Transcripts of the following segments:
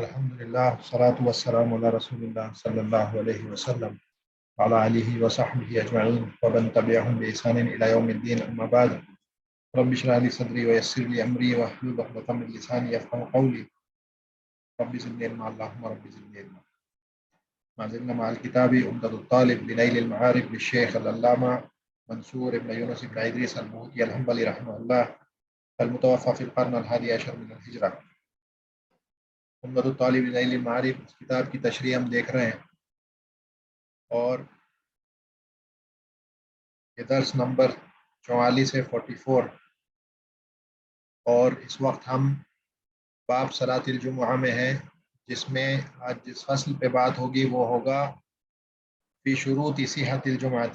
الحمدللہ والصلاة والسلام علی رسول اللہ صلی اللہ علیہ وسلم وعلی آلہ وصحبہ اجمعین ومن تبعہم بإحسان الی یوم الدین اما بعد رب اشرح لی صدری ویسر لی امری واحلل عقدۃ من لسانی یفقهوا قولی رب زدنی علما اللہم رب زدنی علما ما زلنا مع الكتاب عمدۃ الطالب لنیل المعارف للشیخ العلامہ منصور ابن یونس ابن ادریس الموتی الحنبلی رحمہ اللہ المتوفى في القرن الحادي عشر من الہجرہ۔ عمدۃ الطالب لنیل المعارف اس کتاب کی تشریح ہم دیکھ رہے ہیں اور یہ درس نمبر 44 ہے 44، اور اس وقت ہم باب صلاۃ الجمعہ میں ہیں، جس میں آج جس فصل پہ بات ہوگی وہ ہوگا فی شروط صحت الجمعہ،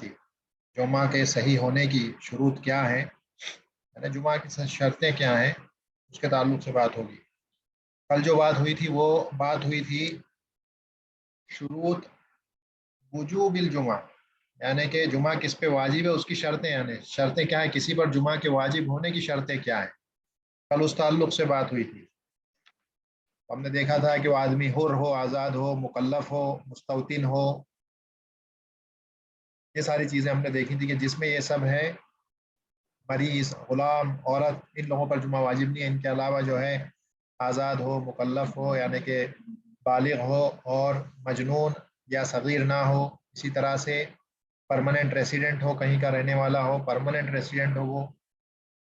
جمعہ کے صحیح ہونے کی شروط کیا ہیں، یعنی جمعہ کی شرطیں کیا ہیں، اس کے تعلق سے بات ہوگی۔ کل جو بات ہوئی تھی وہ بات ہوئی تھی شروط وجوب الجمعہ، یعنی کہ جمعہ کس پہ واجب ہے اس کی شرطیں، یعنی شرطیں کیا ہیں، کسی پر جمعہ کے واجب ہونے کی شرطیں کیا ہیں، کل اس تعلق سے بات ہوئی تھی۔ ہم نے دیکھا تھا کہ وہ آدمی حر ہو، آزاد ہو، مکلف ہو، مستوطن ہو، یہ ساری چیزیں ہم نے دیکھی تھی کہ جس میں یہ سب ہے، مریض، غلام، عورت، ان لوگوں پر جمعہ واجب نہیں ہے۔ ان کے علاوہ جو ہے آزاد ہو، مکلف ہو یعنی کہ بالغ ہو، اور مجنون یا صغیر نہ ہو، اسی طرح سے پرماننٹ ریسیڈنٹ ہو، کہیں کا رہنے والا ہو، پرماننٹ ریسیڈنٹ ہو، وہ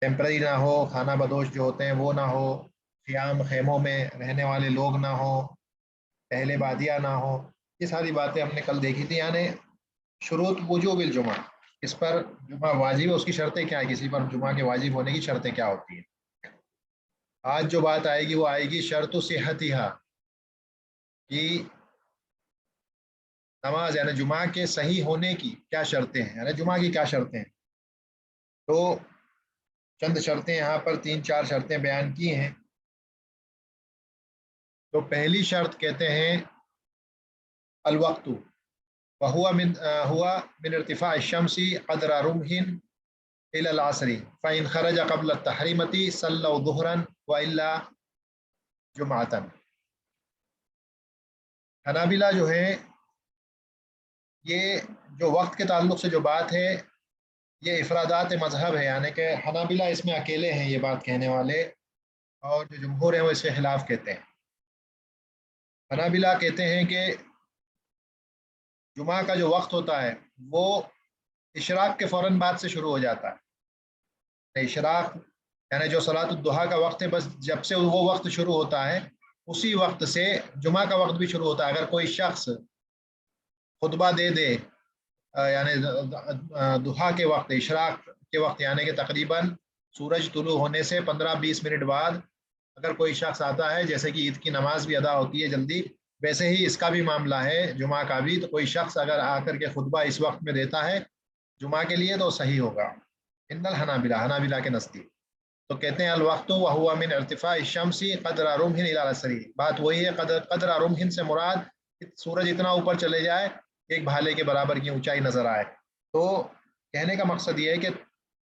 ٹیمپرری نہ ہو، خانہ بدوش جو ہوتے ہیں وہ نہ ہو، خیام خیموں میں رہنے والے لوگ نہ ہو، اہل بادیہ نہ ہو، یہ ساری باتیں ہم نے کل دیکھی تھی۔ یعنی شروط وجوب الجمعہ، اس پر جمعہ واجب ہے اس کی شرطیں کیا ہے، کسی پر جمعہ کے واجب ہونے کی شرطیں کیا ہوتی ہیں۔ آج جو بات آئے گی وہ آئے گی شرط صحتھا، کی نماز یعنی جمعہ کے صحیح ہونے کی کیا شرطیں ہیں، یعنی جمعہ کی کیا شرطیں ہیں۔ تو چند شرطیں یہاں پر 3-4 شرطیں بیان کی ہیں۔ تو پہلی شرط کہتے ہیں الوقت، وهو من ارتفاع الشمس قدر رمح الى العصر فإن خرج قبل التحریمة صلوا ظهرا والا جمعة۔ حنابلہ جو ہے یہ جو وقت کے تعلق سے جو بات ہے یہ افرادات مذہب ہے، یعنی کہ حنابلہ اس میں اکیلے ہیں یہ بات کہنے والے، اور جو جمہور ہیں وہ اس کے خلاف کہتے ہیں۔ حنابلہ کہتے ہیں کہ جمعہ کا جو وقت ہوتا ہے وہ اشراق کے فوراً بعد سے شروع ہو جاتا ہے۔ اشراق یعنی جو صلاۃ الضحیٰ کا وقت ہے، بس جب سے وہ وقت شروع ہوتا ہے اسی وقت سے جمعہ کا وقت بھی شروع ہوتا ہے۔ اگر کوئی شخص خطبہ دے دے یعنی ضحیٰ کے وقت، اشراق کے وقت، یعنی کہ تقریباً سورج طلوع ہونے سے 15-20 منٹ بعد اگر کوئی شخص آتا ہے، جیسے کہ عید کی نماز بھی ادا ہوتی ہے جلدی، ویسے ہی اس کا بھی معاملہ ہے جمعہ کا بھی۔ تو کوئی شخص اگر آ کر کے خطبہ اس وقت میں دیتا ہے جمعہ کے لیے تو صحیح ہوگا۔ ان الحنابلہ، حنابلہ کے نزدیک تو کہتے ہیں الوقت وهو من ارتفاع الشمس قدر رمح الى العصر، بات وہی ہے، قدر رمح سے مراد سورج اتنا اوپر چلے جائے ایک بھالے کے برابر کی اونچائی نظر آئے۔ تو کہنے کا مقصد یہ ہے کہ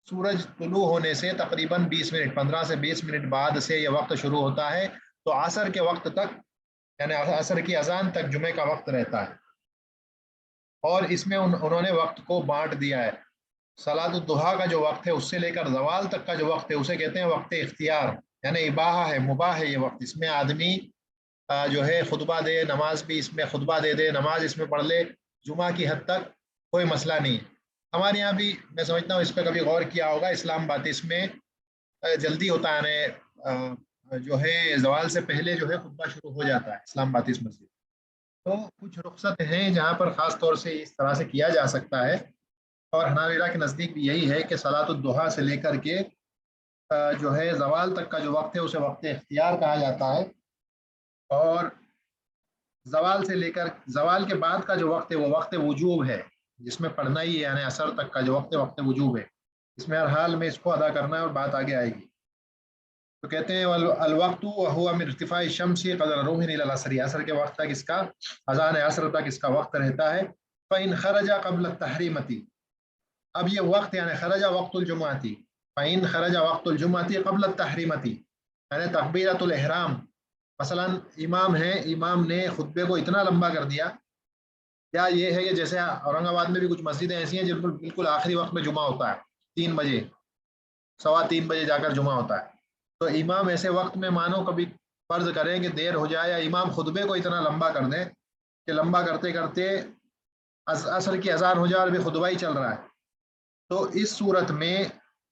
سورج طلوع ہونے سے تقریباً 20 منٹ، 15 سے 20 منٹ بعد سے یہ وقت شروع ہوتا ہے، تو عصر کے وقت تک یعنی عصر کی اذان تک جمعے کا وقت رہتا ہے۔ اور اس میں انہوں نے وقت کو بانٹ دیا ہے۔ صلاۃ الضحیٰ کا جو وقت ہے اس سے لے کر زوال تک کا جو وقت ہے اسے کہتے ہیں وقت اختیار، یعنی اباحہ ہے، مباح ہے یہ وقت۔ اس میں آدمی جو ہے خطبہ دے، نماز بھی اس میں خطبہ دے دے، نماز اس میں پڑھ لے، جمعہ کی حد تک کوئی مسئلہ نہیں ہے۔ ہمارے یہاں بھی میں سمجھتا ہوں اس پہ کبھی غور کیا ہوگا، اسلام آباد اس میں جلدی ہوتا ہے، یعنی جو ہے زوال سے پہلے جو ہے خطبہ شروع ہو جاتا ہے اسلام آباد اس مسجد۔ تو کچھ رخصت ہیں جہاں پر خاص طور سے اس طرح سے کیا جا سکتا ہے، اور حنابلہ کے نزدیک بھی یہی ہے کہ صلاۃ الضحیٰ سے لے کر کے جو ہے زوال تک کا جو وقت ہے اسے وقت اختیار کہا جاتا ہے، اور زوال سے لے کر زوال کے بعد کا جو وقت ہے وہ وقت وجوب ہے، جس میں پڑھنا ہی ہے، یعنی عصر تک کا جو وقت ہے وقت وجوب ہے، اس میں ہر حال میں اس کو ادا کرنا ہے، اور بات آگے آئے گی۔ تو کہتے ہیں الوقت وهو من ارتفاع الشمس قدر رمح الى العصر، عصر کے وقت تک اس کا، اذان عصر تک اس کا وقت رہتا ہے۔ فإن خرج قبل التحریمة، اب یہ وقت یعنی خرج وقت الجمعہ، فإن خرج وقت الجمعہ قبل التحریمة، یعنی تکبیرۃ الاحرام مثلاً امام ہے، امام نے خطبے کو اتنا لمبا کر دیا، یا یہ ہے کہ جیسے اورنگ آباد میں بھی کچھ مسجدیں ایسی ہیں جن پر بالکل آخری وقت میں جمعہ ہوتا ہے، 3 بجے، 3:15 جا کر جمعہ ہوتا ہے، تو امام ایسے وقت میں مانو کبھی فرض کریں کہ دیر ہو جائے، یا امام خطبے کو اتنا لمبا کر دیں کہ لمبا کرتے کرتے عصر کی اذان ہو جائے اور بھی خطبہ ہی چل رہا ہے، تو اس صورت میں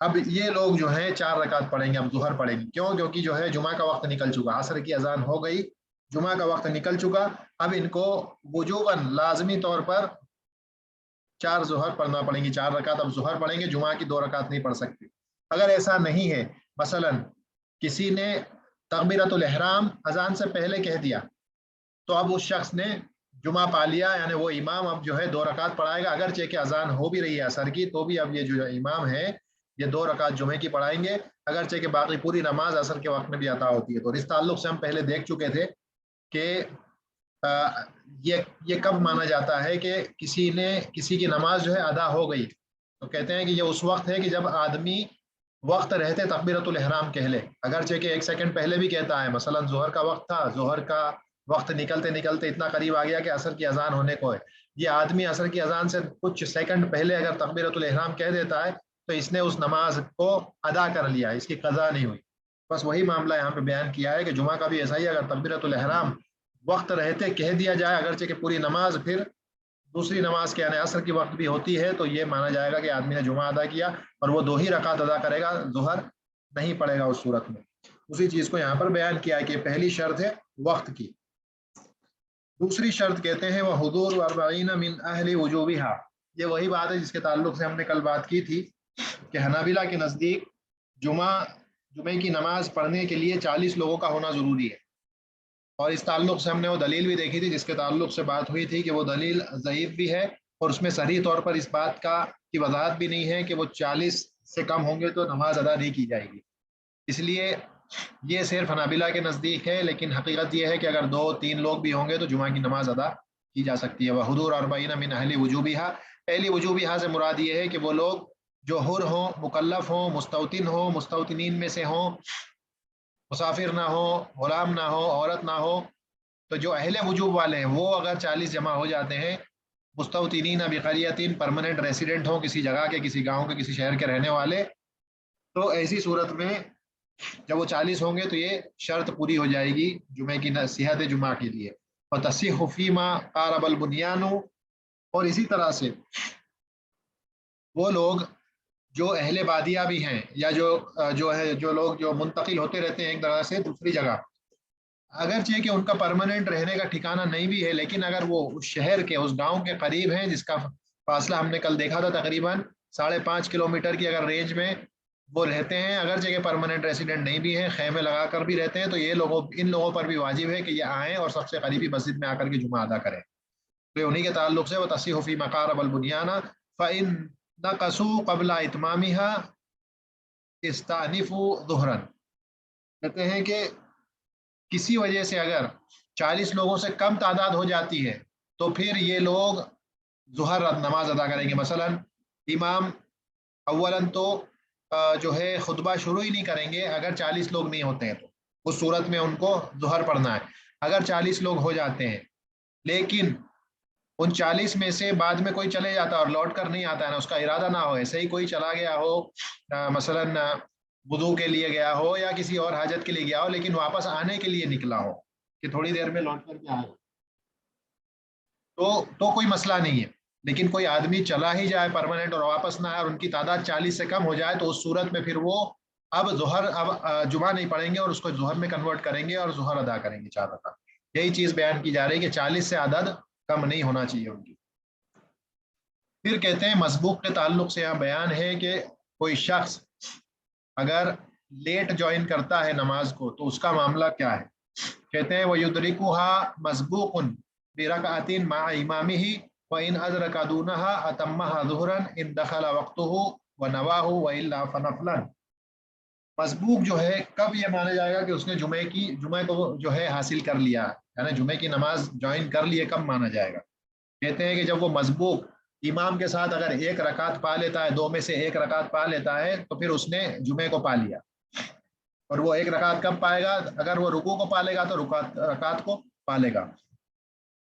اب یہ لوگ جو ہیں 4 رکعت پڑھیں گے، اب ظہر پڑھیں گے، کیوں؟ کیونکہ جو ہے جمعہ کا وقت نکل چکا، عصر کی اذان ہو گئی، جمعہ کا وقت نکل چکا، اب ان کو وجوباً لازمی طور پر 4 ظہر پڑھنا پڑیں گی، 4 رکعت اب ظہر پڑھیں گے، جمعہ کی 2 رکعت نہیں پڑھ سکتے۔ اگر ایسا نہیں ہے، مثلا کسی نے تکبیرۃ الاحرام اذان سے پہلے کہہ دیا، تو اب اس شخص نے جمعہ پا لیا، یعنی وہ امام اب جو ہے 2 رکعت پڑھائے گا، اگرچہ کہ اذان ہو بھی رہی ہے عصر کی، تو بھی اب یہ جو امام ہے یہ 2 رکعت جمعے کی پڑھائیں گے، اگرچہ کہ باقی پوری نماز عصر کے وقت میں بھی عطا ہوتی ہے۔ تو اس تعلق سے ہم پہلے دیکھ چکے تھے کہ یہ کب مانا جاتا ہے کہ کسی کی نماز جو ہے ادا ہو گئی، تو کہتے ہیں کہ یہ اس وقت ہے کہ جب آدمی وقت رہتے تکبیرۃ الاحرام کہہ لے، اگرچہ کہ 1 سیکنڈ پہلے بھی کہتا ہے، مثلا ظہر کا وقت تھا، ظہر کا وقت نکلتے نکلتے اتنا قریب آ گیا کہ عصر کی اذان ہونے کو ہے، یہ آدمی عصر کی اذان سے کچھ سیکنڈ پہلے اگر تکبیرۃ الاحرام کہہ دیتا ہے تو اس نے اس نماز کو ادا کر لیا، اس کی قضا نہیں ہوئی۔ بس وہی معاملہ یہاں پہ بیان کیا ہے کہ جمعہ کا بھی ایسا ہی، اگر تکبیرۃ الاحرام وقت رہتے کہہ دیا جائے، اگرچہ کہ پوری نماز پھر دوسری نماز کے یعنی عصر کی وقت بھی ہوتی ہے، تو یہ مانا جائے گا کہ آدمی نے جمعہ ادا کیا اور وہ 2 ہی رکعت ادا کرے گا، ظہر نہیں پڑے گا اس صورت میں۔ اسی چیز کو یہاں پر بیان کیا ہے کہ پہلی شرط ہے وقت کی۔ دوسری شرط کہتے ہیں وہ حضور اربعین من اہل وجوبہا، یہ وہی بات ہے جس کے تعلق سے ہم نے کل بات کی تھی کہ حنابلہ کے نزدیک جمعے کی نماز پڑھنے کے لیے 40 لوگوں کا ہونا ضروری ہے، اور اس تعلق سے ہم نے وہ دلیل بھی دیکھی تھی جس کے تعلق سے بات ہوئی تھی کہ وہ دلیل ضعیف بھی ہے، اور اس میں صریح طور پر اس بات کی وضاحت بھی نہیں ہے کہ وہ 40 سے کم ہوں گے تو نماز ادا نہیں کی جائے گی، اس لیے یہ صرف حنابلہ کے نزدیک ہے، لیکن حقیقت یہ ہے کہ اگر 2-3 لوگ بھی ہوں گے تو جمعہ کی نماز ادا کی جا سکتی ہے۔ وحضور اربعین من اہل وجوبہا، پہلی وجوبہا سے مراد یہ ہے کہ وہ لوگ جو حر ہوں، مکلف ہوں، مستوطن ہوں، مستوطنین میں سے ہوں، مسافر نہ ہو، غلام نہ ہو، عورت نہ ہو، تو جو اہل وجوب والے ہیں وہ اگر 40 جمع ہو جاتے ہیں، مستوطنین بقریۃ، پرماننٹ ریسیڈنٹ ہوں کسی جگہ کے، کسی گاؤں کے، کسی شہر کے رہنے والے، تو ایسی صورت میں جب وہ 40 ہوں گے تو یہ شرط پوری ہو جائے گی جمعے کی صحت جمعہ کے لیے۔ اور تصح فیما قارب البنیان، اور اسی طرح سے وہ لوگ جو اہل بادیہ بھی ہیں، یا جو لوگ جو منتقل ہوتے رہتے ہیں ایک جگہ سے دوسری جگہ، اگرچہ کہ ان کا پرماننٹ رہنے کا ٹھکانہ نہیں بھی ہے، لیکن اگر وہ اس شہر کے، اس گاؤں کے قریب ہیں، جس کا فاصلہ ہم نے کل دیکھا تھا تقریباً 5.5 کلومیٹر کی اگر رینج میں وہ رہتے ہیں، اگرچہ کہ پرماننٹ ریسیڈنٹ نہیں بھی ہیں، خیمے لگا کر بھی رہتے ہیں، تو ان لوگوں پر بھی واجب ہے کہ یہ آئیں اور سب سے قریبی مسجد میں آ کر کے جمعہ ادا کریں۔ تو انہی کے تعلق سے وہ تصیح فی مقارب البنیان فإن نقصوا قبل اتمامها استأنفوا ظہرا، کہتے ہیں کہ کسی وجہ سے اگر 40 لوگوں سے کم تعداد ہو جاتی ہے تو پھر یہ لوگ ظہر نماز ادا کریں گے۔ مثلا امام اولاً تو جو ہے خطبہ شروع ہی نہیں کریں گے اگر 40 لوگ نہیں ہوتے ہیں، تو اس صورت میں ان کو ظہر پڑھنا ہے۔ اگر 40 لوگ ہو جاتے ہیں لیکن ان 40 میں سے بعد میں کوئی چلے جاتا ہے اور لوٹ کر نہیں آتا ہے، نا اس کا ارادہ نہ ہو، ایسے ہی کوئی چلا گیا ہو، مثلا وضو کے لیے گیا ہو یا کسی اور حاجت کے لیے گیا ہو، لیکن واپس آنے کے لیے نکلا ہو کہ تھوڑی دیر میں لوٹ کر کے آئے، تو کوئی مسئلہ نہیں ہے، لیکن کوئی آدمی چلا ہی جائے پرماننٹ اور واپس نہ آئے اور ان کی تعداد 40 سے کم ہو جائے، تو اس صورت میں پھر وہ اب جمعہ نہیں پڑھیں گے اور اس کو ظہر میں کنورٹ کریں گے اور ظہر ادا کریں گے 4 رکعت۔ یہی چیز بیان کی جا رہی ہے کہ 40 سے عدد کم نہیں ہونا چاہیے ان کی۔ پھر کہتے ہیں مسبوق کے تعلق سے یہاں بیان ہے کہ کوئی شخص اگر لیٹ جوائن کرتا ہے نماز کو تو اس کا معاملہ کیا ہے۔ کہتے ہیں وَيُدْرِكُهَا مَسْبُوقٌ بِرَكْعَةٍ مَعَ إِمَامِهِ وَإِنْ أَدْرَكَ دُونَهَا أَتَمَّهَا ظُهْرًا إِنْ دَخَلَ وَقْتُهُ وَنَوَاهُ وَإِلَّا فَنَفْلًا۔ مسبوق جو ہے کب یہ مانا جائے گا کہ اس نے جمعے کو جو ہے حاصل کر لیا، یعنی جمعے کی نماز جوائن کر لیے، کب مانا جائے گا؟ کہتے ہیں کہ جب وہ مسبوق امام کے ساتھ اگر 1 رکعت پا لیتا ہے، 2 میں سے 1 رکعت پا لیتا ہے، تو پھر اس نے جمعے کو پا لیا۔ اور وہ ایک رکعت کب پائے گا؟ اگر وہ رکوع کو پالے گا تو رکعت کو پالے گا.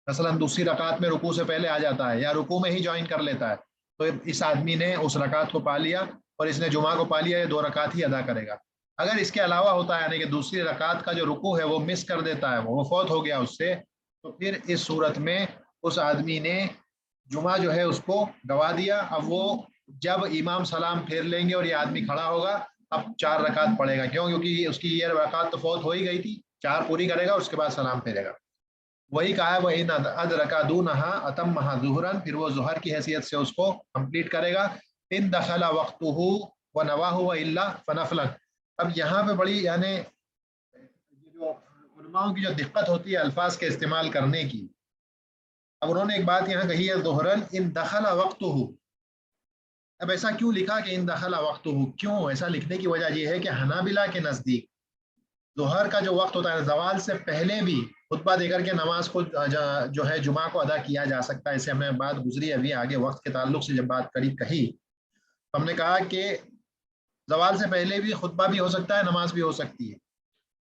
مثلا دوسری رکعت میں رکوع سے پہلے آ جاتا ہے یا رکوع میں ہی جوائن کر لیتا ہے تو اس آدمی نے اس رکعت کو پا لیا اور اس نے جمعہ کو پا لیا، یہ 2 رکعت ہی ادا کرے گا. اگر اس کے علاوہ ہوتا ہے یعنی کہ دوسری رکعت کا جو رکوع ہے وہ مس کر دیتا ہے، وہ فوت ہو گیا اس سے، تو پھر اس صورت میں اس آدمی نے جمعہ جو ہے اس کو گوا دیا. اب وہ جب امام سلام پھیر لیں گے اور یہ آدمی کھڑا ہوگا اب 4 رکعت پڑے گا. کیوں؟ کیونکہ اس کی یہ رکعت تو فوت ہو ہی گئی تھی، 4 پوری کرے گا اس کے بعد سلام پھیرے گا. وہی کہا ہے وہ ان ادرکا دونہا اتمہا ظہرا، پھر وہ ظہر کی حیثیت سے اس کو کمپلیٹ کرے گا. ان دخل وقتہ ونواہ والا فنفلا. اب یہاں پہ بڑی یعنی جو علماؤں کی جو دقت ہوتی ہے الفاظ کے استعمال کرنے کی، اب انہوں نے ایک بات یہاں کہی ہے ظہرا ان دخل وقتہ. اب ایسا کیوں لکھا کہ ان دخل وقتہ؟ کیوں ایسا لکھنے کی وجہ یہ ہے کہ حنابلہ کے نزدیک ظہر کا جو وقت ہوتا ہے زوال سے پہلے بھی خطبہ دے کر کے نماز کو جو ہے جمعہ کو ادا کیا جا سکتا ہے. اسے ہمیں بات گزری ابھی آگے وقت کے تعلق سے جب بات کہی ہم نے کہا کہ زوال سے پہلے بھی خطبہ بھی ہو سکتا ہے، نماز بھی ہو سکتی ہے.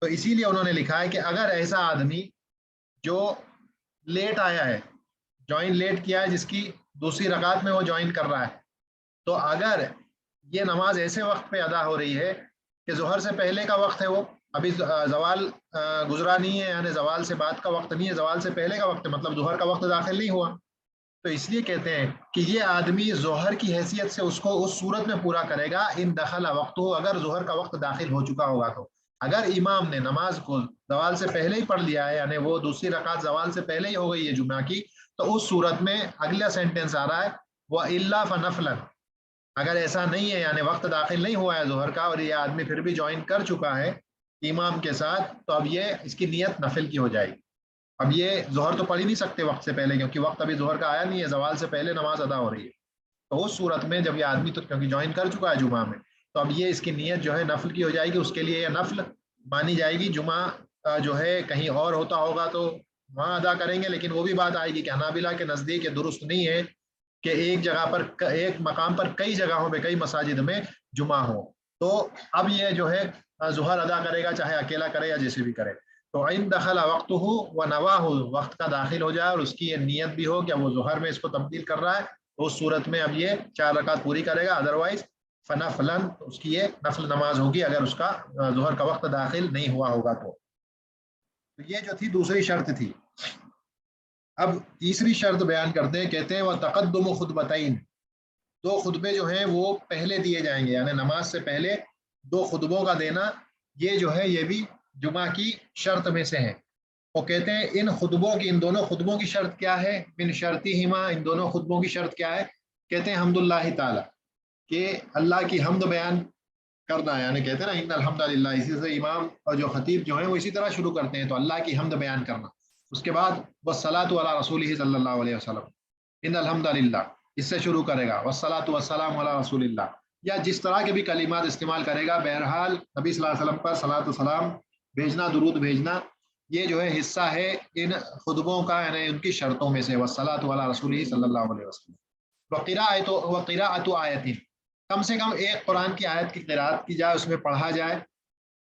تو اسی لیے انہوں نے لکھا ہے کہ اگر ایسا آدمی جو لیٹ آیا ہے، جوائن لیٹ کیا ہے، جس کی دوسری رکعت میں وہ جوائن کر رہا ہے، تو اگر یہ نماز ایسے وقت پہ ادا ہو رہی ہے کہ ظہر سے پہلے کا وقت ہے، وہ ابھی زوال گزرا نہیں ہے، یعنی زوال سے بعد کا وقت نہیں ہے، زوال سے پہلے کا وقت ہے، مطلب ظہر کا وقت داخل نہیں ہوا، تو اس لیے کہتے ہیں کہ یہ آدمی ظہر کی حیثیت سے اس کو اس صورت میں پورا کرے گا ان دخل وقت ہو، اگر ظہر کا وقت داخل ہو چکا ہوگا. تو اگر امام نے نماز کو زوال سے پہلے ہی پڑھ لیا ہے، یعنی وہ دوسری رکعت زوال سے پہلے ہی ہو گئی ہے جمعہ کی، تو اس صورت میں اگلا سینٹینس آ رہا ہے وہ الا فنفلا. اگر ایسا نہیں ہے یعنی وقت داخل نہیں ہوا ہے ظہر کا اور یہ آدمی پھر بھی جوائن کر چکا ہے امام کے ساتھ، تو اب یہ اس کی نیت نفل کی ہو جائے گی. اب یہ ظہر تو پڑھ ہی نہیں سکتے وقت سے پہلے کیونکہ وقت ابھی ظہر کا آیا نہیں ہے، زوال سے پہلے نماز ادا ہو رہی ہے. تو اس صورت میں جب یہ آدمی تو کیونکہ جوائن کر چکا ہے جمعہ میں، تو اب یہ اس کی نیت جو ہے نفل کی ہو جائے گی، اس کے لیے یہ نفل مانی جائے گی. جمعہ جو ہے کہیں اور ہوتا ہوگا تو وہاں ادا کریں گے، لیکن وہ بھی بات آئے گی کہ حنابلہ کے نزدیک یہ درست نہیں ہے کہ ایک جگہ پر ایک مقام پر کئی جگہوں پہ کئی مساجد میں جمعہ ہو. تو اب یہ جو ہے ظہر ادا کرے گا چاہے اکیلا کرے یا جیسے بھی کرے. تو ان دخل وقت ہو و نوا ہو، وقت کا داخل ہو جائے اور اس کی یہ نیت بھی ہو کہ وہ ظہر میں اس کو تبدیل کر رہا ہے، تو اس صورت میں اب یہ 4 رکعت پوری کرے گا. ادروائز فنفلن اس کی یہ نفل نماز ہوگی اگر اس کا ظہر کا وقت داخل نہیں ہوا ہوگا. تو یہ جو تھی دوسری شرط تھی. اب تیسری شرط بیان کرتے ہیں، کہتے ہیں وہ تقدم خطبتین، 2 خطبے جو ہیں وہ پہلے دیے جائیں گے، یعنی نماز سے پہلے 2 خطبوں کا دینا یہ جو ہے یہ بھی جمعہ کی شرط میں سے ہے. وہ کہتے ہیں ان خطبوں کی، ان دونوں خطبوں کی شرط کیا ہے؟ من شرطہما، ان دونوں خطبوں کی شرط کیا ہے؟ کہتے ہیں حمد اللہ تعالی، کہ اللہ کی حمد بیان کرنا ہے. یعنی کہتے ہیں نا ان الحمد للہ، اسی سے امام اور جو خطیب جو ہیں وہ اسی طرح شروع کرتے ہیں، تو اللہ کی حمد بیان کرنا. اس کے بعد والصلاۃ علی رسولہ صلی اللہ علیہ وسلم، ان الحمد للہ اس سے شروع کرے گا، والصلاۃ والسلام علی رسول اللہ، یا جس طرح کے بھی کلمات استعمال کرے گا. بہرحال نبی صلی اللہ علیہ وسلم پر صلاۃ و سلام بھیجنا، درود بھیجنا، یہ جو ہے حصہ ہے ان خطبوں کا، یعنی ان کی شرطوں میں سے. والصلاۃ علی رسولہ صلی اللہ علیہ وسلم. وقراءۃ آیۃ، کم سے کم ایک قرآن کی آیت کی قراءت کی جائے، اس میں پڑھا جائے.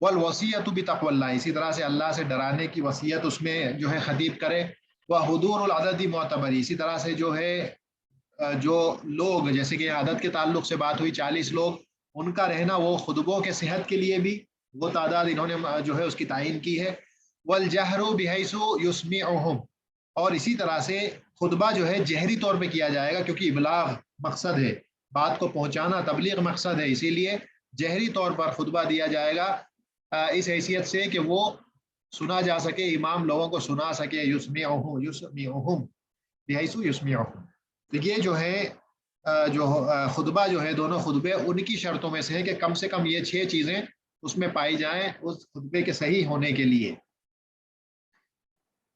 والوصیۃ بتقوی اللہ، اسی طرح سے اللہ سے ڈرانے کی وصیت اس میں جو ہے خطیب کرے. وحضور العدد معتبر، اسی طرح سے جو ہے جو لوگ، جیسے کہ عدد کے تعلق سے بات ہوئی 40 لوگ، ان کا رہنا وہ خطبوں کے صحت کے لیے بھی وہ تعداد انہوں نے جو ہے اس کی تعین کی ہے. والجہر بحیث یسمعہم، اور اسی طرح سے خطبہ جو ہے جہری طور پہ کیا جائے گا، کیونکہ ابلاغ مقصد ہے، بات کو پہنچانا تبلیغ مقصد ہے، اسی لیے جہری طور پر خطبہ دیا جائے گا اس حیثیت سے کہ وہ سنا جا سکے، امام لوگوں کو سنا سکے. یسمعہم بحیث یسمعہم. یہ جو ہے جو خطبہ جو ہے، دونوں خطبے ان کی شرطوں میں سے ہے کہ کم سے کم یہ 6 چیزیں اس میں پائی جائیں اس خطبے کے صحیح ہونے کے لیے.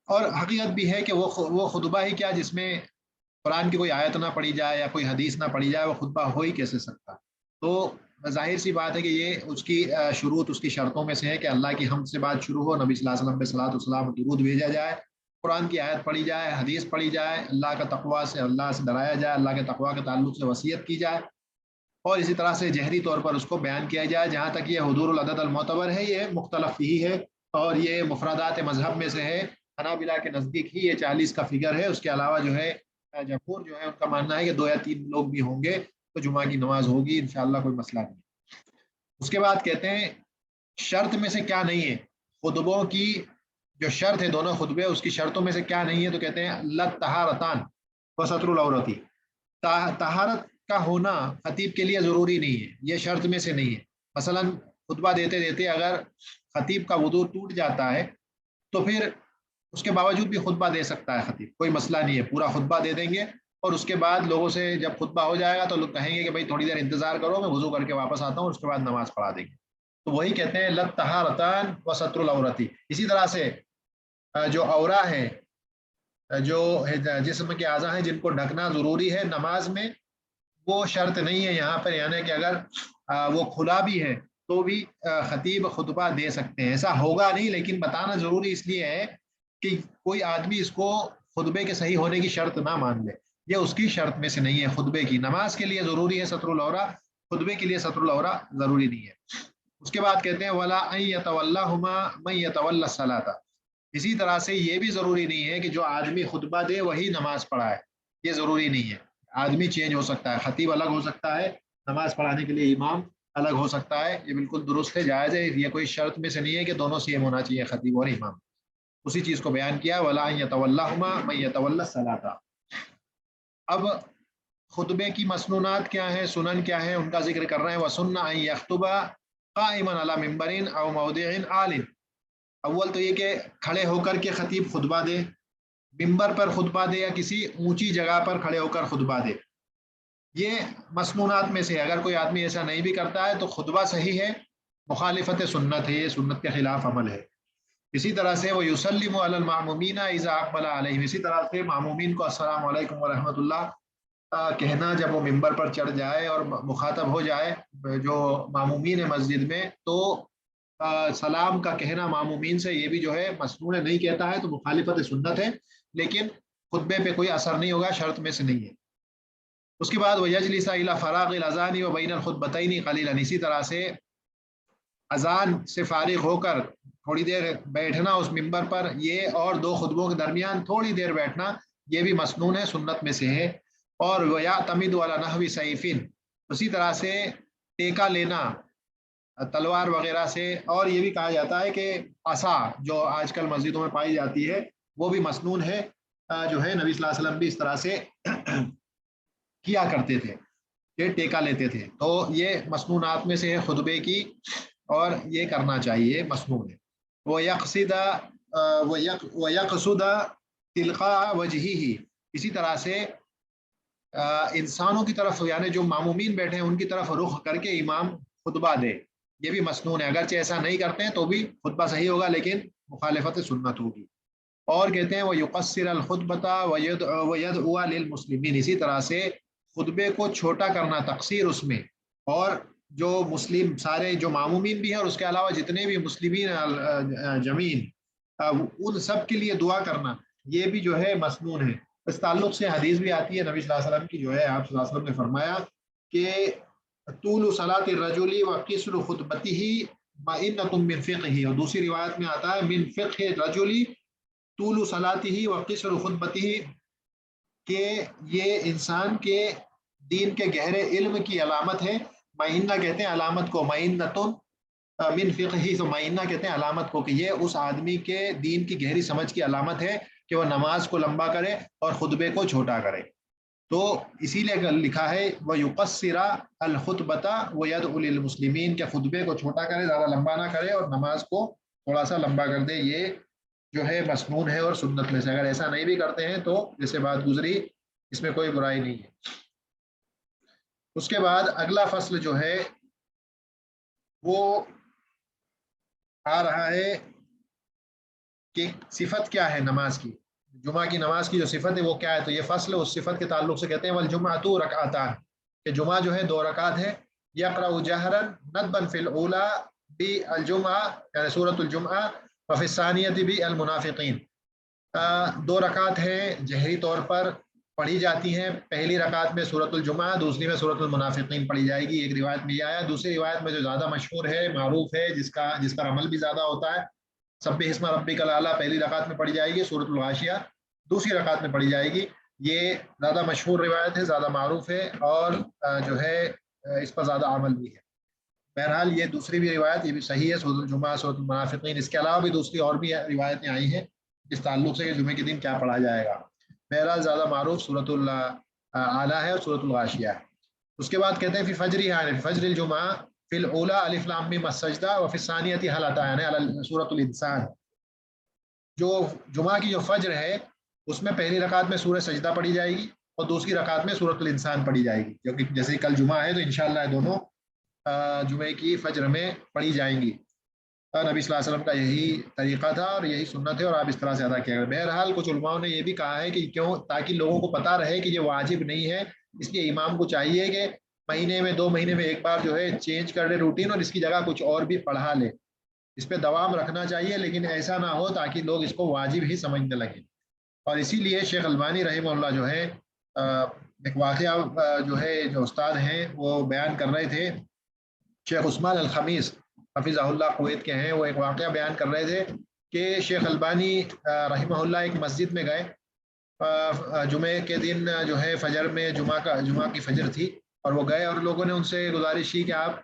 اور حقیقت بھی ہے کہ وہ خطبہ ہی کیا جس میں قرآن کی کوئی آیت نہ پڑھی جائے یا کوئی حدیث نہ پڑھی جائے، وہ خطبہ ہو ہی کیسے سکتا. تو ظاہر سی بات ہے کہ یہ اس کی شروط، اس کی شرطوں میں سے ہے کہ اللہ کی حمد سے بات شروع ہو، نبی صلی اللہ علیہ وسلم پہ صلاۃ والسلام درود بھیجا جائے، قرآن کی آیت پڑھی جائے، حدیث پڑھی جائے، اللہ کا تقویٰ سے، اللہ سے ڈرایا جائے، اللہ کے تقویٰ کے تعلق سے وصیت کی جائے. اور اسی طرح سے جہری طور پر اس کو بیان کیا جائے. جہاں تک یہ حضور العدد المعتبر ہے یہ مختلف ہی ہے اور یہ مفردات مذہب میں سے ہے. حنابلہ کے نزدیک ہی یہ 40 کا فگر ہے. اس کے علاوہ جو ہے جمہور جو ہے ان کا ماننا ہے کہ 2 یا 3 لوگ بھی ہوں گے تو جمعہ کی نماز ہوگی انشاءاللہ، کوئی مسئلہ نہیں. اس کے بعد کہتے ہیں شرط میں سے کیا نہیں ہے خطبوں کی، جو شرط ہے دونوں خطبے اس کی شرطوں میں سے کیا نہیں ہے، تو کہتے ہیں لت طہارتان و ستر العورتی. طہارت کا ہونا خطیب کے لیے ضروری نہیں ہے، یہ شرط میں سے نہیں ہے. مثلا خطبہ دیتے دیتے اگر خطیب کا وضو ٹوٹ جاتا ہے تو پھر اس کے باوجود بھی خطبہ دے سکتا ہے خطیب، کوئی مسئلہ نہیں ہے. پورا خطبہ دے دیں گے اور اس کے بعد لوگوں سے جب خطبہ ہو جائے گا تو لوگ کہیں گے کہ بھائی تھوڑی دیر انتظار کرو، میں وضو کر کے واپس آتا ہوں، اس کے بعد نماز پڑھا دیں گے. تو وہی کہتے ہیں لت طہارتان و ستر العورتی. اسی طرح سے جو عورہ ہے، جو جسم کے اعضاء ہیں جن کو ڈھکنا ضروری ہے نماز میں، وہ شرط نہیں ہے یہاں پر. یعنی کہ اگر وہ کھلا بھی ہے تو بھی خطیب خطبہ دے سکتے ہیں. ایسا ہوگا نہیں لیکن بتانا ضروری اس لیے ہے کہ کوئی آدمی اس کو خطبے کے صحیح ہونے کی شرط نہ مان لے. یہ اس کی شرط میں سے نہیں ہے خطبے کی. نماز کے لیے ضروری ہے ستر العورہ، خطبے کے لیے ستر العورہ ضروری نہیں ہے. اس کے بعد کہتے ہیں ولا ان یتولاہما من یتولی الصلاۃ. اسی طرح سے یہ بھی ضروری نہیں ہے کہ جو آدمی خطبہ دے وہی نماز پڑھائے، یہ ضروری نہیں ہے. آدمی چینج ہو سکتا ہے، خطیب الگ ہو سکتا ہے، نماز پڑھانے کے لیے امام الگ ہو سکتا ہے. یہ بالکل درست ہے، جائز ہے. یہ کوئی شرط میں سے نہیں ہے کہ دونوں سیم ہونا چاہیے خطیب اور امام. اسی چیز کو بیان کیا ولا ان یتولاہما من یتولی الصلاۃ. اب خطبے کی مسنونات کیا ہیں، سنن کیا ہیں، ان کا ذکر کر رہے ہیں. وسن ان یخطب قائما علی منبر او موضع عال. اول تو یہ کہ کھڑے ہو کر کے خطیب خطبہ دے، ممبر پر خطبہ دے یا کسی اونچی جگہ پر کھڑے ہو کر خطبہ دے. یہ مسنونات میں سے اگر کوئی آدمی ایسا نہیں بھی کرتا ہے تو خطبہ صحیح ہے، مخالفت سنت ہے، یہ سنت کے خلاف عمل ہے. اسی طرح سے وہ یسلم علی المعمومین اذا اقبل علیہم. اسی طرح سے معمومین کو السلام علیکم ورحمۃ اللہ کہنا جب وہ ممبر پر چڑھ جائے اور مخاطب ہو جائے جو معمومین مسجد میں، تو سلام کا کہنا معمومین سے یہ بھی جو ہے مسنون نہیں کہتا ہے تو مخالفت سنت ہے، لیکن خطبے پہ کوئی اثر نہیں ہوگا، شرط میں سے نہیں ہے. اس کے بعد وَيَجْلِسَ إِلَى فَرَاغِ الْأَذَانِ وَبَيْنَ الْخُطْبَتَيْنِ قَلِيلًا. اسی طرح سے اذان سے فارغ ہو کر تھوڑی دیر بیٹھنا اس ممبر پر، یہ اور 2 خطبوں کے درمیان تھوڑی دیر بیٹھنا یہ بھی مسنون ہے، سنت میں سے ہے. اور وَيَعْتَمِدُ عَلَى نَحْوِ سَيْفٍ. اسی طرح سے ٹیکا لینا تلوار وغیرہ سے. اور یہ بھی کہا جاتا ہے کہ عصا جو آج کل مسجدوں میں پائی جاتی ہے وہ بھی مسنون ہے، جو ہے نبی صلی اللہ علیہ وسلم بھی اس طرح سے کیا کرتے تھے، یہ ٹیکا لیتے تھے. تو یہ مسنونات میں سے ہے خطبے کی اور یہ کرنا چاہیے، مسنون ہے. وَيَقْصُدَ تِلْقَاءَ وَجْهِهِ. اسی طرح سے انسانوں کی طرف یعنی جو معمومین بیٹھے ہیں ان کی طرف رخ کر کے امام خطبہ دے، یہ بھی مسنون ہے. اگرچہ ایسا نہیں کرتے ہیں تو بھی خطبہ صحیح ہوگا لیکن مخالفت سنت ہوگی. اور کہتے ہیں وہ یقصر الخطبۃ ویدعو للمسلمین. اسی طرح سے خطبے کو چھوٹا کرنا، تقصیر اس میں، اور جو مسلم سارے جو معمومین بھی ہیں اور اس کے علاوہ جتنے بھی مسلمین جمین ان سب کے لیے دعا کرنا، یہ بھی جو ہے مسنون ہے. اس تعلق سے حدیث بھی آتی ہے نبی صلی اللہ علیہ وسلم کی، جو ہے آپ صلی اللہ علیہ وسلم نے فرمایا کہ طول صلاۃ الرجل وقصر خطبته مئنۃ من فقہ. اور دوسری روایت میں آتا ہے من فقہ الرجل طول صلاته وقصر خطبته، کہ یہ انسان کے دین کے گہرے علم کی علامت ہے. مئنہ کہتے ہیں علامت کو، مئنۃ من فقہ، تو مئنہ کہتے ہیں علامت کو، کہ یہ اس آدمی کے دین کی گہری سمجھ کی علامت ہے کہ وہ نماز کو لمبا کرے اور خطبے کو چھوٹا کرے. تو اسی لیے لکھا ہے وَيُقَصِّرَ الْخُطْبَةَ وَيَدْعُ لِلْمُسْلِمِينَ، کہ خطبے کو چھوٹا کرے، زیادہ لمبا نہ کرے، اور نماز کو تھوڑا سا لمبا کر دے. یہ جو ہے مسنون ہے اور سنت میں سے. اگر ایسا نہیں بھی کرتے ہیں تو جیسے بات گزری اس میں کوئی برائی نہیں ہے. اس کے بعد اگلا فصل جو ہے وہ آ رہا ہے کہ صفت کیا ہے نماز کی، جمعہ کی نماز کی جو صفت ہے وہ کیا ہے. تو یہ فصل اس صفت کے تعلق سے کہتے ہیں والجمعۃ رکعتان، کہ جمعہ جو ہے 2 رکعت ہے. یقرأ جہرا ندبا فی الاولی بالجمعہ، یعنی سورۃ الجمعہ، وفی الثانیۃ بالمنافقین. 2 رکعت ہے جہری طور پر پڑھی جاتی ہیں. پہلی رکعت میں سورۃ الجمعہ، دوسری میں سورۃ المنافقین پڑھی جائے گی. ایک روایت میں یہ آیا. دوسری روایت میں جو زیادہ مشہور ہے، معروف ہے، جس پر عمل بھی زیادہ ہوتا ہے، سبح اسم ربک الاعلی پہلی رکعت میں پڑھی جائے گی، سورۃ الغاشیہ دوسری رکعت میں پڑھی جائے گی. یہ زیادہ مشہور روایت ہے، زیادہ معروف ہے، اور جو ہے اس پر زیادہ عمل بھی ہے. بہرحال یہ دوسری بھی روایت، یہ بھی صحیح ہے، سورۃ الجمعہ، سورۃ المنافقین. اس کے علاوہ بھی دوسری اور بھی روایتیں آئی ہیں اس تعلق سے کہ جمعے کے دن کیا پڑھا جائے گا. بہرحال زیادہ معروف سورۃ الاعلی ہے اور سورۃ الغاشیہ ہے. اس کے بعد کہتے ہیں فی فجر الجمعہ فی الاولی الف لام میم السجدہ وفی الثانیۃ هل اتانا علی سورۃ الانسان. جو جمعہ کی جو فجر ہے اس میں پہلی رکعت میں سورہ سجدہ پڑھی جائے گی اور دوسری رکعت میں سورۃ الانسان پڑھی جائے گی، کیونکہ جیسے کل جمعہ ہے تو انشاءاللہ دونوں جمعے کی فجر میں پڑھی جائیں گی. نبی صلی اللہ علیہ وسلم کا یہی طریقہ تھا اور یہی سنت ہے، اور آپ اس طرح سے ادا کیا گیا. بہرحال کچھ علماء نے یہ بھی کہا ہے کہ کیوں، تاکہ لوگوں کو پتہ رہے کہ یہ واجب نہیں ہے، اس لیے امام کو چاہیے کہ مہینے میں 2 مہینے میں ایک بار جو ہے چینج کر لے روٹین اور اس کی جگہ کچھ اور بھی پڑھا لے. اس پہ دوام رکھنا چاہیے، لیکن ایسا نہ ہو تاکہ لوگ اس کو واجب ہی سمجھنے لگیں. اور اسی لیے شیخ البانی رحمہ اللہ جو ہے ایک واقعہ جو ہے، جو استاد ہیں وہ بیان کر رہے تھے، شیخ عثمان الخمیس حفظہ اللہ کویت کے ہیں، وہ ایک واقعہ بیان کر رہے تھے کہ شیخ البانی رحمہ اللہ ایک مسجد میں گئے جمعے کے دن، جو ہے فجر میں جمعہ کی فجر تھی، اور وہ گئے اور لوگوں نے ان سے گزارش کی کہ آپ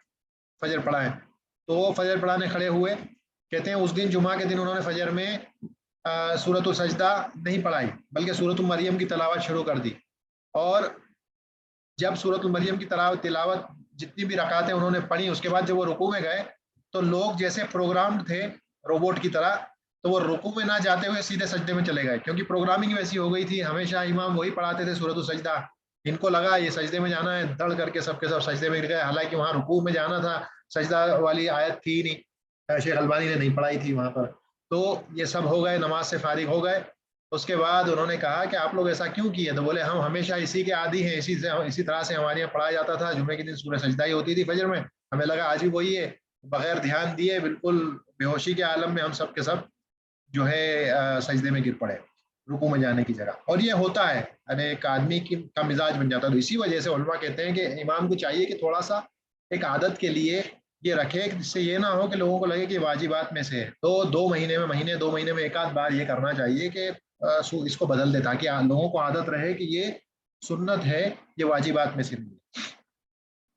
فجر پڑھائیں. تو وہ فجر پڑھانے کھڑے ہوئے. کہتے ہیں اس دن جمعہ کے دن انہوں نے فجر میں سورۃ السجدہ نہیں پڑھائی، بلکہ سورۃ المریم کی تلاوت شروع کر دی. اور جب سورۃ المریم کی تلاوت جتنی بھی رکعتیں انہوں نے پڑھی، اس کے بعد جب وہ رکوع میں گئے تو لوگ جیسے پروگرامڈ تھے روبوٹ کی طرح، تو وہ رکوع میں نہ جاتے ہوئے سیدھے سجدے میں چلے گئے، کیونکہ پروگرامنگ ویسی ہو گئی تھی. ہمیشہ امام وہی پڑھاتے تھے سورۃ السجدہ، ان کو لگا یہ سجدے میں جانا ہے، دڑ کر کے سب سجدے میں گر گئے، حالانکہ وہاں رکوع میں جانا تھا، سجدہ والی آیت تھی نہیں، شیخ البانی نے نہیں پڑھائی تھی وہاں پر. تو یہ سب ہو گئے، نماز سے فارغ ہو گئے. اس کے بعد انہوں نے کہا کہ آپ لوگ ایسا کیوں کیے؟ تو بولے ہم ہمیشہ اسی کے عادی ہیں، اسی طرح سے ہمارے یہاں پڑھایا جاتا تھا، جمعے کے دن سورہ سجدہ ہی ہوتی تھی فجر میں، ہمیں لگا آج بھی وہی ہے. بغیر دھیان دیے بالکل بے ہوشی کے عالم میں ہم سب کے سب جو ہے سجدے میں گر پڑے رکوع میں جانے کی جگہ. اور یہ ہوتا ہے، یعنی ایک آدمی کا مزاج بن جاتا ہے. تو اسی وجہ سے علماء کہتے ہیں کہ امام کو چاہیے کہ تھوڑا سا ایک عادت کے لیے یہ رکھے، جس سے یہ نہ ہو کہ لوگوں کو لگے کہ واجبات میں سے ہے. تو 2 مہینے میں ایک آدھ بار یہ کرنا چاہیے کہ اس کو بدل دے، تاکہ لوگوں کو عادت رہے کہ یہ سنت ہے، یہ واجبات میں سے نہیں.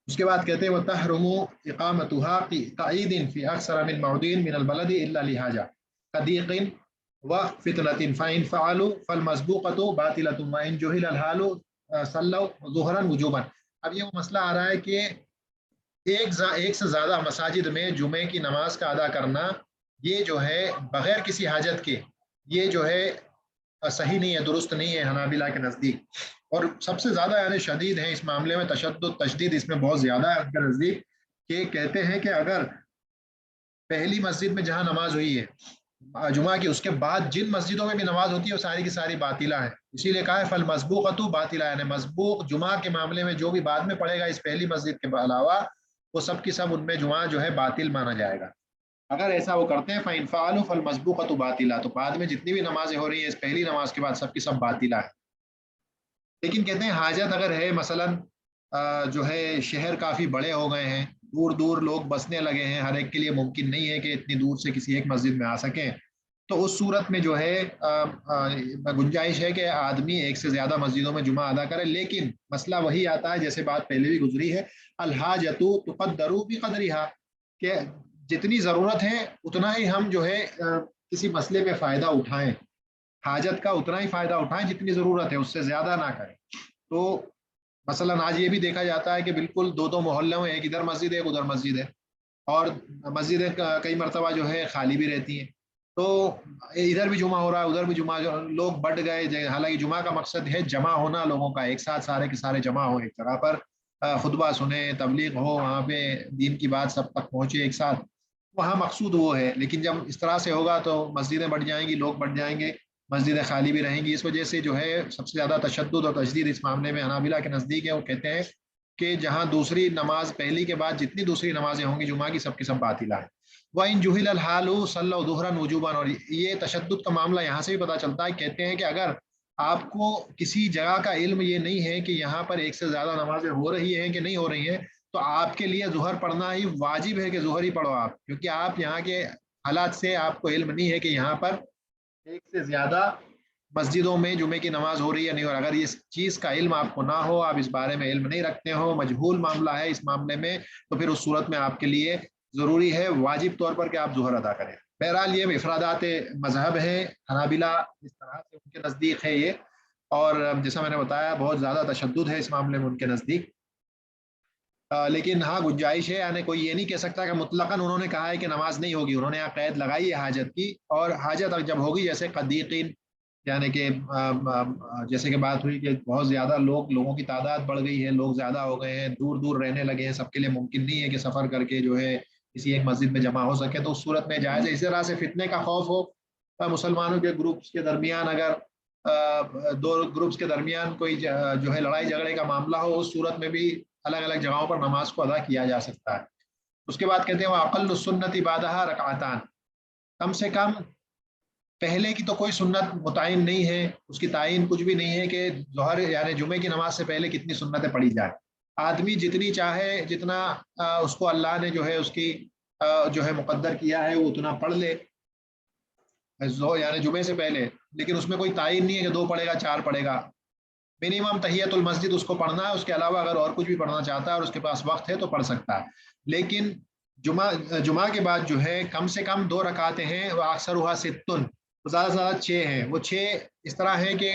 اس کے بعد کہتے ہیں وَتَحْرُمُ إِقَامَتُهَا كَعِيدٍ فِي أَكْثَرَ مِنْ مَوْضِعٍ مِنَ الْبَلَدِ إِلَّا لِحَاجَةٍ كَضِيقٍ وَفِتْنَةٍ فَإِنْ فَعَلُوا فَالْمَسْبُوقَةُ بَاطِلَةٌ وَإِنْ جُهِلَ الْحَالُ صَلَّوْا ظُهْرًا وُجُوبًا. اب یہ مسئلہ آ رہا ہے کہ ایک سے زیادہ مساجد میں جمعے کی نماز کا ادا کرنا، یہ جو ہے بغیر کسی حاجت کے، یہ جو ہے صحیح نہیں ہے، درست نہیں ہے حنابلہ کے نزدیک. اور سب سے زیادہ یعنی شدید ہے اس معاملے میں، تشدید اس میں بہت زیادہ ہے ان کے نزدیک، کہ کہتے ہیں کہ اگر پہلی مسجد میں جہاں نماز ہوئی ہے جمعہ کی، اس کے بعد جن مسجدوں میں بھی نماز ہوتی ہے وہ ساری کی ساری باطلہ ہیں. اسی لیے کہا ہے فالمسبوقۃ باطلہ، یعنی مسبوق جمعہ کے معاملے میں جو بھی بعد میں پڑھے گا اس پہلی مسجد کے علاوہ، وہ سب کی سب ان میں جمعہ جو ہے باطل مانا جائے گا. اگر ایسا وہ کرتے ہیں فَإِنْ فَعَلُوا فَالْمَسْبُوقَةُ بَاطِلَةٌ، تو بعد میں جتنی بھی نمازیں ہو رہی ہیں اس پہلی نماز کے بعد سب کی سب باطلہ ہے. لیکن کہتے ہیں حاجت اگر ہے، مثلا جو ہے شہر کافی بڑے ہو گئے ہیں، دور دور لوگ بسنے لگے ہیں، ہر ایک کے لیے ممکن نہیں ہے کہ اتنی دور سے کسی ایک مسجد میں آ سکیں، تو اس صورت میں جو ہے گنجائش ہے کہ آدمی ایک سے زیادہ مسجدوں میں جمعہ ادا کرے. لیکن مسئلہ وہی آتا ہے جیسے بات پہلے بھی گزری ہے، الحاجۃ تقدر بقدرها، کہ جتنی ضرورت ہے اتنا ہی ہم جو ہے کسی مسئلے پہ فائدہ اٹھائیں، حاجت کا اتنا ہی فائدہ اٹھائیں جتنی ضرورت ہے، اس سے زیادہ نہ کریں. تو مثلا آج یہ بھی دیکھا جاتا ہے کہ بالکل 2 محلوں میں ایک ادھر مسجد ہے ایک ادھر مسجد ہے، اور مسجدیں کئی مرتبہ جو ہے خالی بھی رہتی ہیں، تو ادھر بھی جمعہ ہو رہا ہے ادھر بھی جمعہ، لوگ بٹ گئے. حالانکہ جمعہ کا مقصد ہے جمع ہونا لوگوں کا، ایک ساتھ سارے کے سارے جمع ہو ایک جگہ پر، خطبہ سنیں، تبلیغ ہو، وہاں پہ دین کی بات سب تک پہنچے ایک ساتھ، وہاں مقصود وہ ہے. لیکن جب اس طرح سے ہوگا تو مسجدیں بڑھ جائیں گی، لوگ بڑھ جائیں گے، مسجدیں خالی بھی رہیں گی. اس وجہ سے جو ہے سب سے زیادہ تشدد اور تشدید اس معاملے میں حنابلہ کے نزدیک ہے. وہ کہتے ہیں کہ جہاں دوسری نماز پہلی کے بعد جتنی دوسری نمازیں ہوں گی جمعہ کی سب باطلہ ہیں. وَإِن جُهِلَ الْحَالُ صَلَّوْا ظُهْرًا وُجُوبًا، اور یہ تشدد کا معاملہ یہاں سے بھی پتہ چلتا ہے. کہتے ہیں کہ اگر آپ کو کسی جگہ کا علم یہ نہیں ہے کہ یہاں پر ایک سے زیادہ نمازیں ہو رہی ہیں کہ نہیں ہو رہی ہیں، تو آپ کے لیے ظہر پڑھنا ہی واجب ہے کہ ظہر ہی پڑھو آپ، کیونکہ آپ یہاں کے حالات سے آپ کو علم نہیں ہے کہ یہاں پر ایک سے زیادہ مسجدوں میں جمعے کی نماز ہو رہی ہے نہیں ہو رہی۔ اگر اس چیز کا علم آپ کو نہ ہو، آپ اس بارے میں علم نہیں رکھتے ہو، مجہول معاملہ ہے اس معاملے میں، تو پھر اس صورت میں آپ کے لیے ضروری ہے واجب طور پر کہ آپ ظہر ادا کریں۔ بہرحال یہ افرادات مذہب ہیں، حنابلہ اس طرح سے ان کے نزدیک ہے یہ، اور جیسا میں نے بتایا بہت زیادہ تشدد ہے اس معاملے میں ان کے نزدیک۔ لیکن ہاں گنجائش ہے، یعنی کوئی یہ نہیں کہہ سکتا کہ مطلقاً انہوں نے کہا ہے کہ نماز نہیں ہوگی، انہوں نے یہاں قید لگائی ہے حاجت کی، اور حاجت جب ہوگی جیسے قدیقین، یعنی کہ جیسے کہ بات ہوئی کہ بہت زیادہ لوگوں کی تعداد بڑھ گئی ہے، لوگ زیادہ ہو گئے ہیں، دور دور رہنے لگے ہیں، سب کے لیے ممکن نہیں ہے کہ سفر کر کے جو ہے کسی ایک مسجد میں جمع ہو سکے، تو اس صورت میں جائز ہے۔ اسی طرح سے فتنے کا خوف ہو، مسلمانوں کے گروپس کے درمیان اگر دو گروپس کے درمیان کوئی جو ہے لڑائی جھگڑے کا معاملہ ہو، اس صورت میں بھی الگ الگ جگہوں پر نماز کو ادا کیا جا سکتا ہے۔ اس کے بعد کہتے ہیں وہ اقل السنت بعدها رکعتان، کم سے کم پہلے کی تو کوئی سنت متعین نہیں ہے، اس کی تعین کچھ بھی نہیں ہے کہ ظہر یعنی جمعے کی نماز سے پہلے کتنی سنتیں پڑھی جائیں، آدمی جتنی چاہے جتنا اس کو اللہ نے جو ہے اس کی جو ہے مقدر کیا ہے وہ اتنا پڑھ لے یعنی جمعے سے پہلے، لیکن اس میں کوئی تعین نہیں ہے کہ 2 پڑھے گا 4 پڑھے گا، منیمم تحیت المسجد اس کو پڑھنا ہے، اس کے علاوہ اگر اور کچھ بھی پڑھنا چاہتا ہے اور اس کے پاس وقت ہے تو پڑھ سکتا ہے۔ لیکن جمعہ کے بعد جو ہے کم سے کم 2 رکعتیں ہیں، وہ اکثر ہوا ستن، زیادہ سے زیادہ 6 ہیں، وہ 6 اس طرح ہیں کہ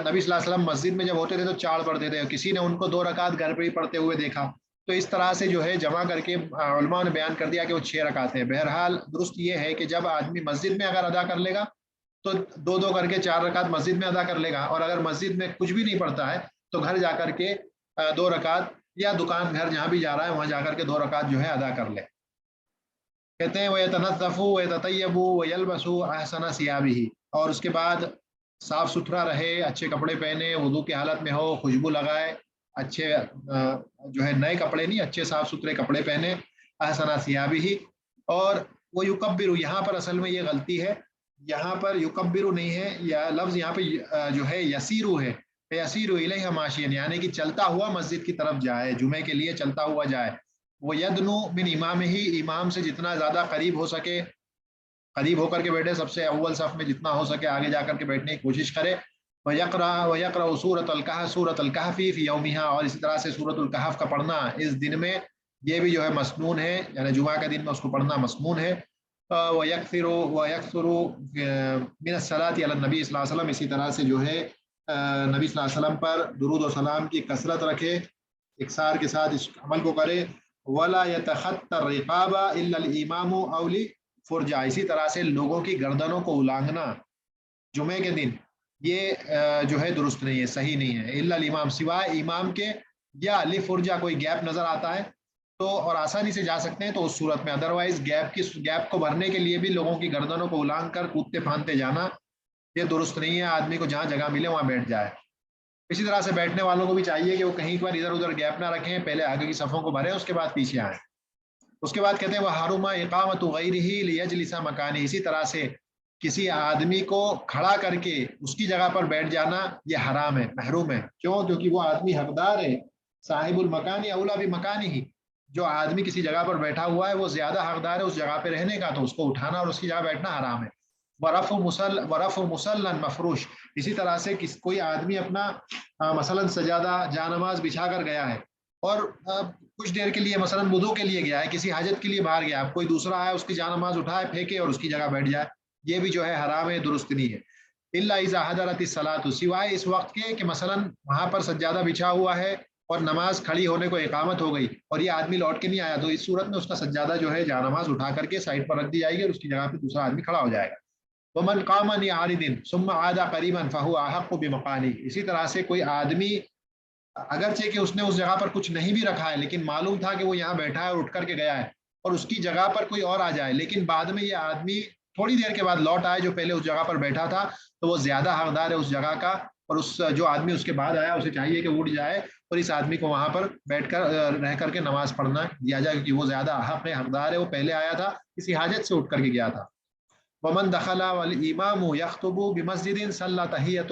نبی صلی اللہ علیہ وسلم مسجد میں جب ہوتے تھے تو 4 پڑھتے تھے، کسی نے ان کو 2 رکعت گھر پہ ہی پڑھتے ہوئے دیکھا، تو اس طرح سے جو ہے جمع کر کے علماء نے بیان کر دیا کہ وہ 6 رکعتیں ہیں۔ بہرحال درست یہ ہے کہ جب آدمی مسجد میں اگر ادا کر لے گا تو 2 کر کے 4 رکعت مسجد میں ادا کر لے گا، اور اگر مسجد میں کچھ بھی نہیں پڑھتا ہے تو گھر جا کر کے 2 رکعت، یا دکان گھر جہاں بھی جا رہا ہے وہاں جا کر کے 2 رکعت جو ہے ادا کر لے۔ کہتے ہیں وَيَتَنَظَّفُ وَيَتَطَيَّبُ وَيَلْبَسُ أَحْسَنَ ثِيَابِهِ، اور اس کے بعد صاف ستھرا رہے، اچھے کپڑے پہنے، وضو کی حالت میں ہو، خوشبو لگائے، اچھے جو ہے نئے کپڑے نہیں، اچھے صاف ستھرے کپڑے پہنے، أَحْسَنَ ثِيَابِهِ۔ اور وہ یکبر، یہاں پر اصل میں یہ غلطی ہے، یہاں پر یکبر نہیں ہے، یا لفظ یہاں پہ جو ہے یسیرو ہے، یسیر الیہ ماشین، یعنی کہ چلتا ہوا مسجد کی طرف جائے، جمعے کے لیے چلتا ہوا جائے۔ وہ یدنو من امام ہی، امام سے جتنا زیادہ قریب ہو سکے، قریب ہو کر کے بیٹھے، سب سے اول صف میں جتنا ہو سکے آگے جا کر کے بیٹھنے کی کوشش کرے۔ وَيَقْرَأُ سورۃ الکہف، سورۃ الکہف فی یومہا، اور اسی طرح سے سورۃ الکہف کا پڑھنا اس دن میں یہ بھی جو ہے مسنون ہے، یعنی جمعہ کے دن میں اس کو پڑھنا مسنون ہے۔ وَيَكْثِرُ مِنَ الصَّلَاةِ عَلَى النَّبِي صلی اللہ علیہ وسلم، اسی طرح سے جو ہے نبی صلی اللہ علیہ وسلم پر درود و سلام کی کثرت رکھے، اکثار کے ساتھ اس عمل کو کرے۔ ولا يتخطى الرقاب الا الامام او لفرجہ، اسی طرح سے لوگوں کی گردنوں کو الانگنا جمعے کے دن یہ جو ہے درست نہیں ہے، صحیح نہیں ہے، الا الامام، سوائے امام کے، یا لفرجہ کوئی گیپ نظر آتا ہے تو اور آسانی سے جا سکتے ہیں تو اس صورت میں، ادروائز گیپ کو بھرنے کے لیے بھی لوگوں کی گردنوں کو الانگ کر کودتے پھاندتے جانا یہ درست نہیں ہے، آدمی کو جہاں جگہ ملے وہاں بیٹھ جائے۔ اسی طرح سے بیٹھنے والوں کو بھی چاہیے کہ وہ کہیں پر ادھر ادھر گیپ نہ رکھیں، پہلے آگے کی صفوں کو بھریں، اس کے بعد پیچھے آئیں۔ اس کے بعد کہتے ہیں وہ حرم اقامت غیرہ لیجلس مکانہ، اسی طرح سے کسی آدمی کو کھڑا کر کے اس کی جگہ پر بیٹھ جانا یہ حرام ہے، محروم ہے۔ کیوں؟ کیونکہ وہ آدمی حقدار ہے، صاحب المکان اولیٰ بمکانہ، جو آدمی کسی جگہ پر بیٹھا ہوا ہے وہ زیادہ حقدار ہے اس جگہ پہ رہنے کا، تو اس کو اٹھانا اور اس کی جگہ بیٹھنا حرام ہے۔ ورفع مسلا مفروش، اسی طرح سے کوئی آدمی اپنا مثلا سجادہ جانماز بچھا کر گیا ہے اور کچھ دیر کے لیے مثلا وضو کے لیے گیا ہے، کسی حاجت کے لیے باہر گیا، اب کوئی دوسرا آیا اس کی جانماز اٹھائے پھینکے اور اس کی جگہ بیٹھ جائے، یہ بھی جو ہے حرام ہے، درست نہیں ہے۔ الا اذا حضرت الصلاۃ، سوائے اس وقت کے کہ مثلا وہاں پر سجادہ بچھا ہوا ہے اور نماز کھڑی ہونے کو اقامت ہو گئی اور یہ آدمی لوٹ کے نہیں آیا، تو اس صورت میں اس کا سجادہ جو ہے جانماز اٹھا کر کے سائڈ پر رکھ دی جائے گی اور اس کی جگہ پہ دوسرا آدمی کھڑا ہو جائے گا۔ ومن قام لعارض ثم عاد قریبا فهو احق بمقامه، اسی طرح سے کوئی آدمی اگرچہ کہ اس نے اس جگہ پر کچھ نہیں بھی رکھا ہے لیکن معلوم تھا کہ وہ یہاں بیٹھا ہے اور اٹھ کر کے گیا ہے، اور اس کی جگہ پر کوئی اور آ جائے لیکن بعد میں یہ آدمی تھوڑی دیر کے بعد لوٹ آئے جو پہلے اس جگہ پر بیٹھا تھا، تو وہ زیادہ حقدار ہے اس جگہ کا، اور اس جو آدمی اس کے بعد آیا اسے چاہیے کہ اٹھ جائے اور اس آدمی کو وہاں پر بیٹھ کر رہ کر کے نماز پڑھنا دیا جائے، کیونکہ وہ زیادہ حق ہے، حقدار ہے، وہ پہلے آیا تھا کسی حاجت سے اٹھ کر کے گیا تھا۔ ومن دخل والامام یخطب بمسجد صلی تحیۃ